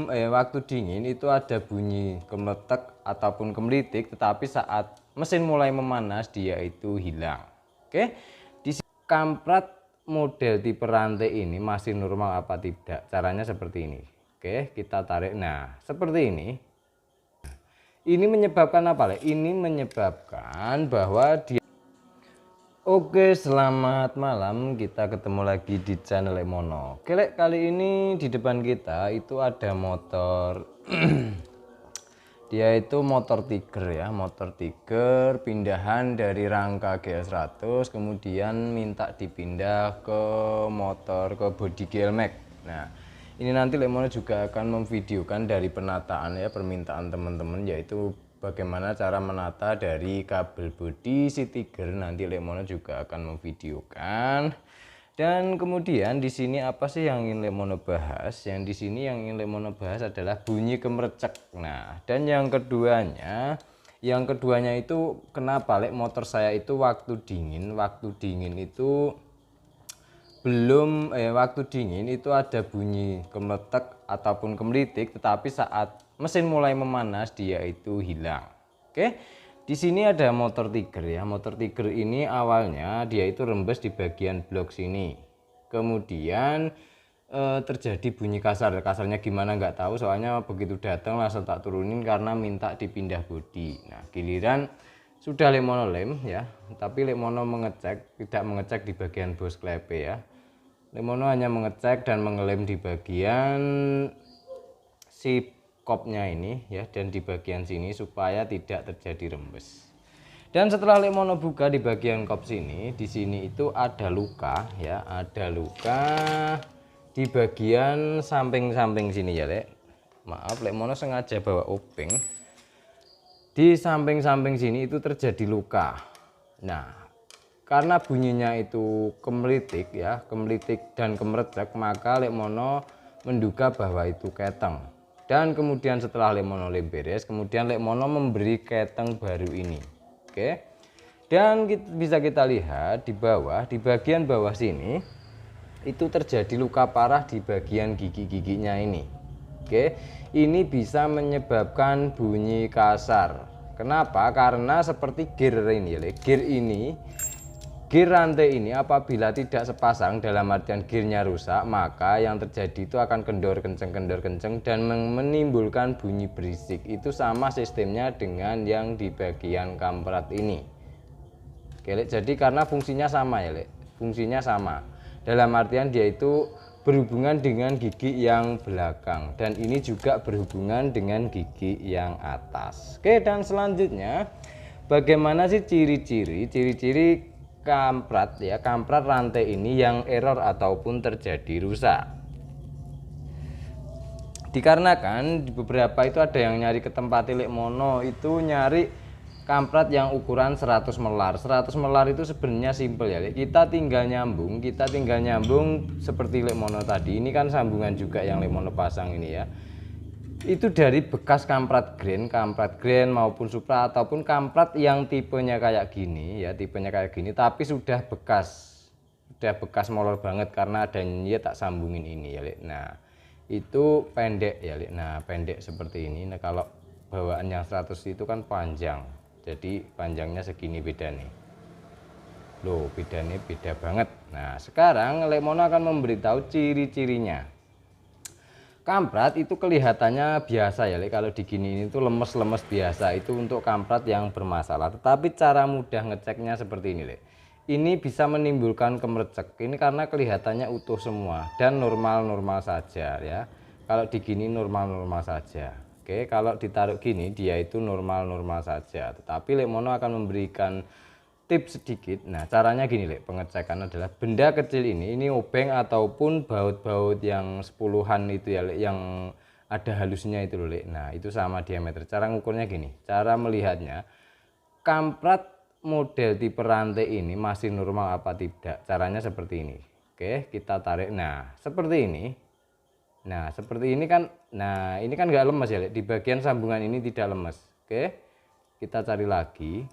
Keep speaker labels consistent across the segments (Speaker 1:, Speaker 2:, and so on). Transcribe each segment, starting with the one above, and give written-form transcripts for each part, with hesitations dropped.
Speaker 1: waktu dingin itu ada bunyi kemeletek ataupun kemelitik, tetapi saat mesin mulai memanas dia itu hilang. Oke, di kamprat model tipe rantai ini masih normal apa tidak? Caranya seperti ini. Oke, kita tarik. Nah, seperti ini. Ini menyebabkan apa, Le? Ini menyebabkan bahwa dia. Oke, selamat malam. Kita ketemu lagi di channel Lemono. Oke, Le, kali ini di depan kita itu ada motor. Dia itu motor Tiger ya, motor Tiger pindahan dari rangka GL100, kemudian minta dipindah ke motor ke body GL-Max. Nah, ini nanti Lemono juga akan memvideokan dari penataan ya, permintaan teman-teman, yaitu bagaimana cara menata dari kabel bodi si Tiger. Nanti Lemono juga akan memvideokan. Dan kemudian di sini apa sih yang ingin Lemono bahas? Yang di sini yang ingin Lemono bahas adalah bunyi kemercek. Nah, dan yang keduanya itu kenapa motor saya itu waktu dingin itu belum waktu dingin itu ada bunyi kemeletek ataupun kemelitik, tetapi saat mesin mulai memanas dia itu hilang. Oke. Di sini ada motor Tiger ya. Motor Tiger ini awalnya dia itu rembes di bagian blok sini. Kemudian terjadi bunyi kasar. Kasarnya gimana nggak tahu, soalnya begitu datang langsung tak turunin karena minta dipindah bodi. Nah, giliran sudah Lemono lem ya, tapi Lemono tidak mengecek di bagian bos klepe ya. Lemono hanya mengecek dan mengelem di bagian si kopnya ini ya, dan di bagian sini supaya tidak terjadi rembes. Dan setelah Lemono buka di bagian kop sini, di sini itu ada luka ya, ada luka di bagian samping-samping sini ya, Le. Maaf, Lemono sengaja bawa obeng. Di samping-samping sini itu terjadi luka. Nah, karena bunyinya itu kemelitik ya, kemelitik dan kemercek, maka Lemono menduga bahwa itu keteng. Dan kemudian setelah Lemono lem beres, kemudian Lemono memberi keteng baru ini. Oke. Dan bisa kita lihat di bawah, di bagian bawah sini itu terjadi luka parah di bagian gigi-giginya ini. Oke. Ini bisa menyebabkan bunyi kasar. Kenapa? Karena seperti gear ini ya, gear rantai ini apabila tidak sepasang, dalam artian gearnya rusak, maka yang terjadi itu akan kendor kenceng dan menimbulkan bunyi berisik. Itu sama sistemnya dengan yang di bagian kampret ini. Oke, jadi karena fungsinya sama ya, fungsinya sama. Dalam artian dia itu berhubungan dengan gigi yang belakang, dan ini juga berhubungan dengan gigi yang atas. Oke, dan selanjutnya bagaimana sih ciri-ciri kamprat ya, kamprat rantai ini yang error ataupun terjadi rusak? Dikarenakan beberapa itu ada yang nyari ke tempat Lemono itu nyari kamprat yang ukuran 100 melar. 100 melar itu sebenarnya simpel ya, kita tinggal nyambung seperti Lemono tadi. Ini kan sambungan juga yang Lemono pasang ini ya, itu dari bekas kamprat grand maupun Supra, ataupun kamprat yang tipenya kayak gini ya, tapi sudah bekas molor banget karena adanya tak sambungin ini ya, Le. Nah, itu pendek ya, Le. Nah, pendek seperti ini. Nah, kalau bawaan yang 100 itu kan panjang, jadi panjangnya segini beda nih loh, beda banget. Nah, sekarang Lemono akan memberitahu ciri-cirinya. Kamprat itu kelihatannya biasa ya, Le. Kalau diginiin itu lemes-lemes biasa, itu untuk kamprat yang bermasalah. Tetapi cara mudah ngeceknya seperti ini, Le. Ini bisa menimbulkan kemercek. Ini karena kelihatannya utuh semua dan normal-normal saja ya. Kalau digini normal-normal saja. Oke, kalau ditaruh gini dia itu normal-normal saja. Tetapi Lemono akan memberikan tips sedikit. Nah, caranya gini, Le. Pengecekan adalah benda kecil ini obeng ataupun baut-baut yang 10-an itu ya, Le, yang ada halusnya itu loh, Le. Nah, itu sama diameter. Cara ngukurnya gini, cara melihatnya, kamprat model tipe rantai ini masih normal apa tidak? Caranya seperti ini. Oke, kita tarik. Nah, seperti ini. Nah, seperti ini kan. Nah, ini kan nggak lemes ya, Le. Di bagian sambungan ini tidak lemes. Oke, kita cari lagi.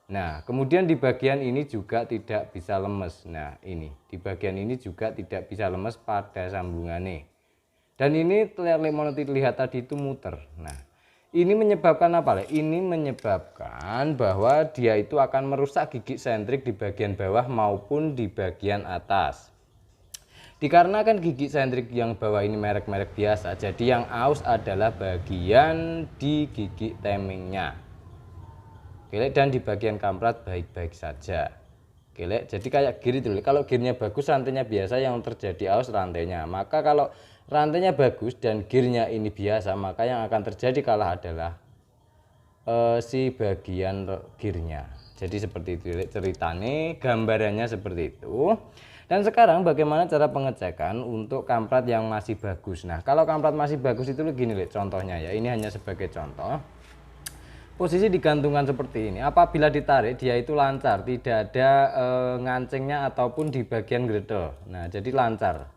Speaker 1: Nah, kemudian di bagian ini juga tidak bisa lemes. Nah, ini di bagian ini juga tidak bisa lemes pada sambungannya. Dan ini Lemono lihat tadi itu muter. Nah, ini menyebabkan apa, Le? Ini menyebabkan bahwa dia itu akan merusak gigi sentrik di bagian bawah maupun di bagian atas. Dikarenakan gigi sentrik yang bawah ini merek-merek biasa, jadi yang aus adalah bagian di gigi timingnya. Oke, dan di bagian kamprat baik-baik saja. Oke, jadi kayak gear itu. Kalau gearnya bagus, rantainya biasa, yang terjadi aus rantainya. Maka kalau rantainya bagus dan gearnya ini biasa, maka yang akan terjadi kalah adalah si bagian gearnya. Jadi seperti itu ceritanya, gambarannya seperti itu. Dan sekarang bagaimana cara pengecekan untuk kamprat yang masih bagus. Nah, kalau kamprat masih bagus itu gini, contohnya ya. Ini hanya sebagai contoh. Posisi digantungkan seperti ini. Apabila ditarik dia itu lancar, tidak ada ngancingnya ataupun di bagian gretel. Nah, jadi lancar.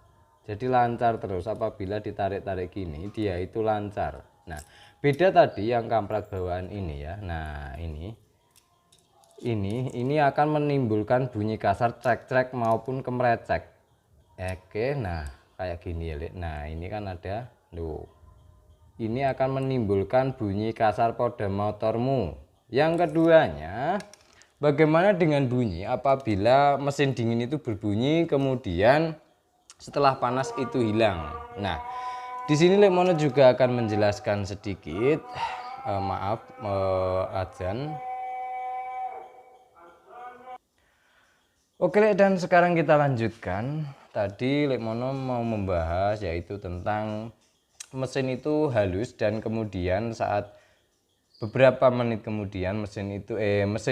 Speaker 1: Jadi lancar terus apabila ditarik-tarik gini, dia itu lancar. Nah, beda tadi yang kamprat bawaan ini ya. Nah, ini akan menimbulkan bunyi kasar cek-cek maupun kemrecek. Oke, nah kayak gini ya, Lek. Nah, ini kan ada loh. Ini akan menimbulkan bunyi kasar pada motormu. Yang keduanya, bagaimana dengan bunyi apabila mesin dingin itu berbunyi kemudian setelah panas itu hilang. Nah, di sini Lemono juga akan menjelaskan sedikit. Maaf, azan. Oke, dan sekarang kita lanjutkan. Tadi Lemono mau membahas yaitu tentang mesin itu halus dan kemudian saat beberapa menit kemudian mesin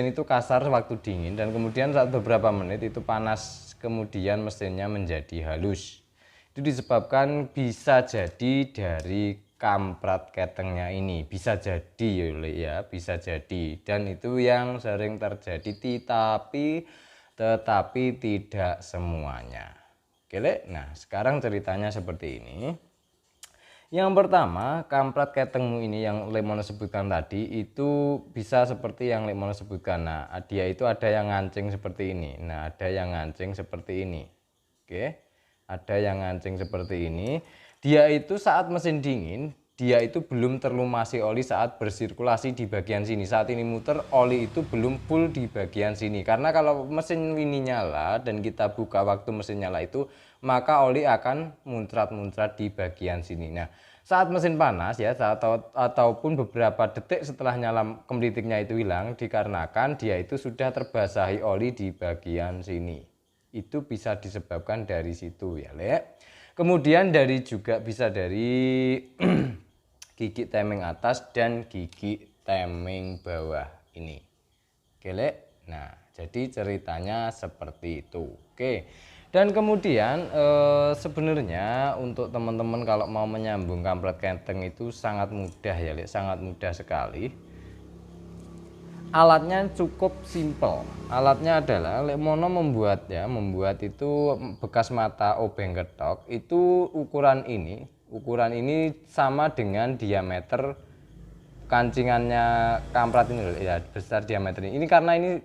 Speaker 1: itu kasar waktu dingin, dan kemudian saat beberapa menit itu panas kemudian mesinnya menjadi halus. Itu disebabkan bisa jadi dari kamprat ketengnya ini, bisa jadi ya, bisa jadi, dan itu yang sering terjadi tetapi tidak semuanya. Oke, nah sekarang ceritanya seperti ini. Yang pertama, kamprat ketengmu ini yang Lemono sebutkan tadi itu bisa seperti yang Lemono sebutkan. Nah, dia itu ada yang ngancing seperti ini. Nah, ada yang ngancing seperti ini. Oke, ada yang ngancing seperti ini. Dia itu saat mesin dingin, dia itu belum terlumasi oli saat bersirkulasi di bagian sini. Saat ini muter, oli itu belum full di bagian sini. Karena kalau mesin ini nyala dan kita buka waktu mesin nyala itu, maka oli akan muncrat-muncrat di bagian sini. Nah, saat mesin panas ya, ataupun beberapa detik setelah nyala kemritiknya itu hilang, dikarenakan dia itu sudah terbasahi oli di bagian sini. Itu bisa disebabkan dari situ ya, Le. Kemudian juga bisa dari gigi timing atas dan gigi timing bawah ini. Oke, Le. Nah, jadi ceritanya seperti itu. Oke. Dan kemudian sebenarnya untuk teman-teman kalau mau menyambung kamprat keteng itu sangat mudah ya, Le. Sangat mudah sekali. Alatnya cukup simple. Alatnya adalah Lemono membuat itu bekas mata obeng ketok itu ukuran ini sama dengan diameter kancingannya kamprat ini ya, besar diameter ini karena ini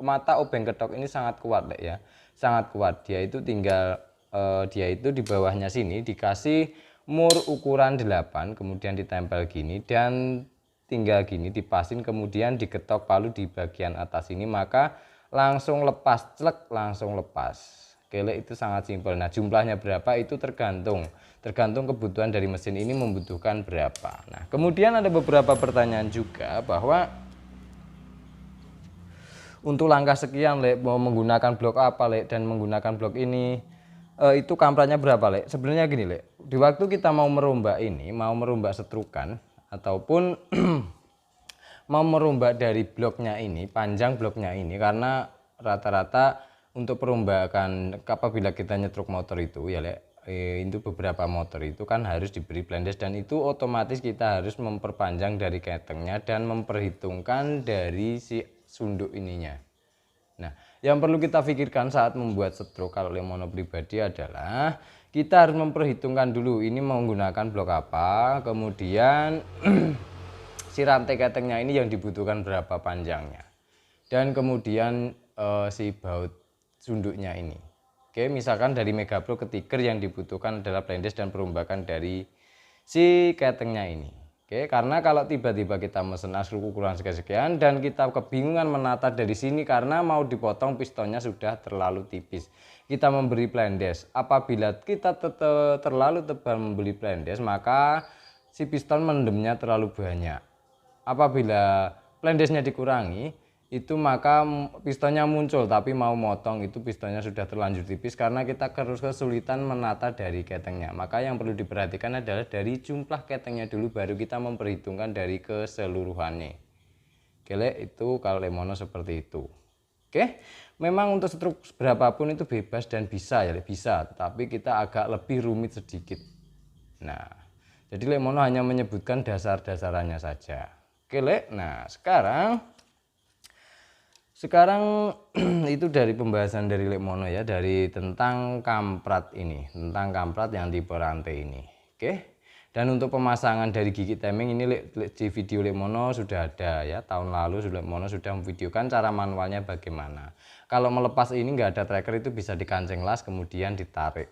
Speaker 1: mata obeng ketok ini sangat kuat ya, sangat kuat. Dia itu di bawahnya sini dikasih mur ukuran 8 kemudian ditempel gini dan tinggal gini dipasin, kemudian diketok palu di bagian atas ini, maka langsung lepas, celek, langsung lepas. Oke, itu sangat simpel. Nah, jumlahnya berapa itu tergantung kebutuhan dari mesin ini membutuhkan berapa. Nah, kemudian ada beberapa pertanyaan juga bahwa untuk langkah sekian, Le, mau menggunakan blok apa, Le, dan menggunakan blok ini itu kampratnya berapa, Le? Sebenarnya gini, Le, di waktu kita mau merombak setrukan ataupun mau merombak dari bloknya ini, panjang bloknya ini, karena rata-rata untuk perombakan apabila kita nyetruk motor itu ya, Le, itu beberapa motor itu kan harus diberi blendes dan itu otomatis kita harus memperpanjang dari ketengnya dan memperhitungkan dari si sunduk ininya. Nah, yang perlu kita pikirkan saat membuat setruk kalau Lemono pribadi adalah kita harus memperhitungkan dulu ini menggunakan blok apa, kemudian si rantai ketengnya ini yang dibutuhkan berapa panjangnya, dan kemudian si baut sunduknya ini. Oke, misalkan dari Mega Pro ke Tiger yang dibutuhkan adalah blindes dan perombakan dari si ketengnya ini. Oke, karena kalau tiba-tiba kita mesen as ukuran sekian dan kita kebingungan menata dari sini karena mau dipotong pistonnya sudah terlalu tipis. Kita memberi blindes. Apabila kita terlalu tebal membeli blindes, maka si piston mendemnya terlalu banyak. Apabila blindesnya dikurangi, itu maka pistonnya muncul tapi mau motong itu pistonnya sudah terlanjur tipis karena kita harus kesulitan menata dari ketengnya. Maka yang perlu diperhatikan adalah dari jumlah ketengnya dulu baru kita memperhitungkan dari keseluruhannya. Oke, itu kalau Lemono seperti itu. Oke, memang untuk struk berapapun itu bebas dan bisa ya, bisa, tapi kita agak lebih rumit sedikit. Nah, jadi Lemono hanya menyebutkan dasar-dasarannya saja. Oke, nah sekarang itu dari pembahasan dari Lemono ya, dari tentang kamprat ini, tentang kamprat yang tipe rantai ini. Oke. Dan untuk pemasangan dari gigi timing ini di video Lemono sudah ada ya, tahun lalu Lemono sudah memvideokan cara manualnya bagaimana. Kalau melepas ini nggak ada tracker itu bisa dikancing las kemudian ditarik.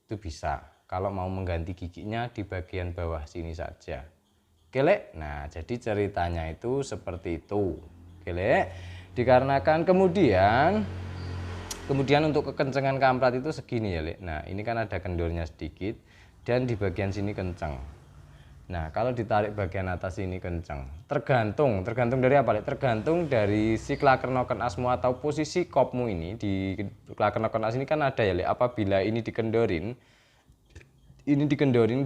Speaker 1: Itu bisa. Kalau mau mengganti giginya di bagian bawah sini saja. Oke, nah jadi ceritanya itu seperti itu. Oke, dikarenakan kemudian untuk kekencengan kamprat itu segini ya, nah ini kan ada kendornya sedikit dan di bagian sini kencang. Nah kalau ditarik bagian atas ini kencang, tergantung dari apa, tergantung dari si klaker noken asmu atau posisi kopmu ini. Di klaker noken as ini kan ada ya, apabila ini dikendorin,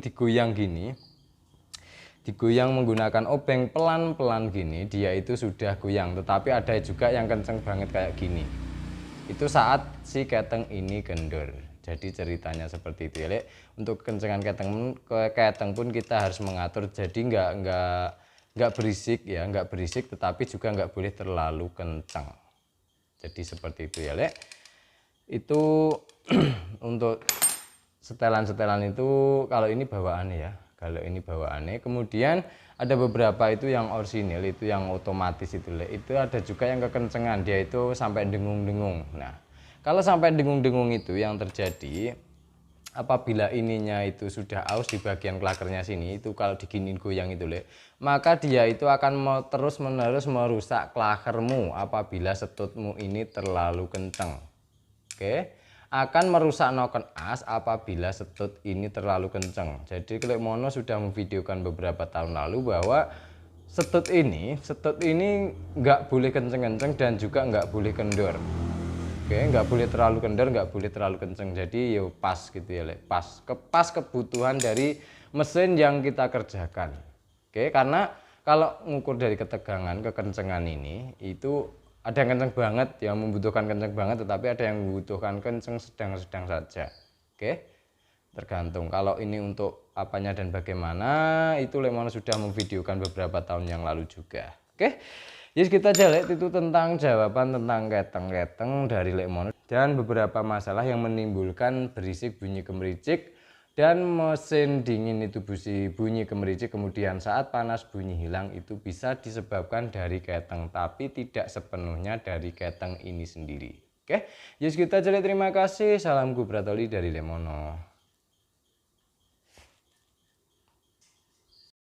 Speaker 1: digoyang gini, digoyang menggunakan obeng pelan-pelan gini, dia itu sudah goyang. Tetapi ada juga yang kenceng banget kayak gini, itu saat si keteng ini kendor. Jadi ceritanya seperti itu ya, untuk kekencengan keteng pun kita harus mengatur, jadi nggak berisik ya, nggak berisik tetapi juga nggak boleh terlalu kencang. Jadi seperti itu ya, itu untuk setelan-setelan itu kalau ini bawaannya ya. Kalau ini bawaannya, kemudian ada beberapa itu yang orisinil, itu yang otomatis itu ada juga yang kekencengan, dia itu sampai dengung-dengung. Nah, kalau sampai dengung-dengung itu yang terjadi apabila ininya itu sudah aus di bagian klakernya sini, itu kalau diginin goyang itu maka dia itu akan terus-menerus merusak klakermu apabila setutmu ini terlalu kencang. Oke, akan merusak noken as apabila setut ini terlalu kencang. Jadi Lemono sudah memvideokan beberapa tahun lalu bahwa setut ini nggak boleh kenceng-kenceng dan juga nggak boleh kendor. Oke, nggak boleh terlalu kendor, nggak boleh terlalu kenceng. Jadi ya pas gitu ya, pas kebutuhan dari mesin yang kita kerjakan. Oke, karena kalau ngukur dari ketegangan, kekencengan ini itu ada yang kenceng banget, yang membutuhkan kenceng banget, tetapi ada yang membutuhkan kenceng sedang-sedang saja. Oke, tergantung. Kalau ini untuk apanya dan bagaimana, itu Lemono sudah memvideokan beberapa tahun yang lalu juga. Oke, jadi kita lihat itu tentang jawaban tentang keteng-keteng dari Lemono dan beberapa masalah yang menimbulkan berisik, bunyi gemericik, dan mesin dingin itu bunyi gemericik, kemudian saat panas bunyi hilang, itu bisa disebabkan dari keteng, tapi tidak sepenuhnya dari keteng ini sendiri. Oke, jadi kita jadi terima kasih. Salam Gubratoli dari Lemono.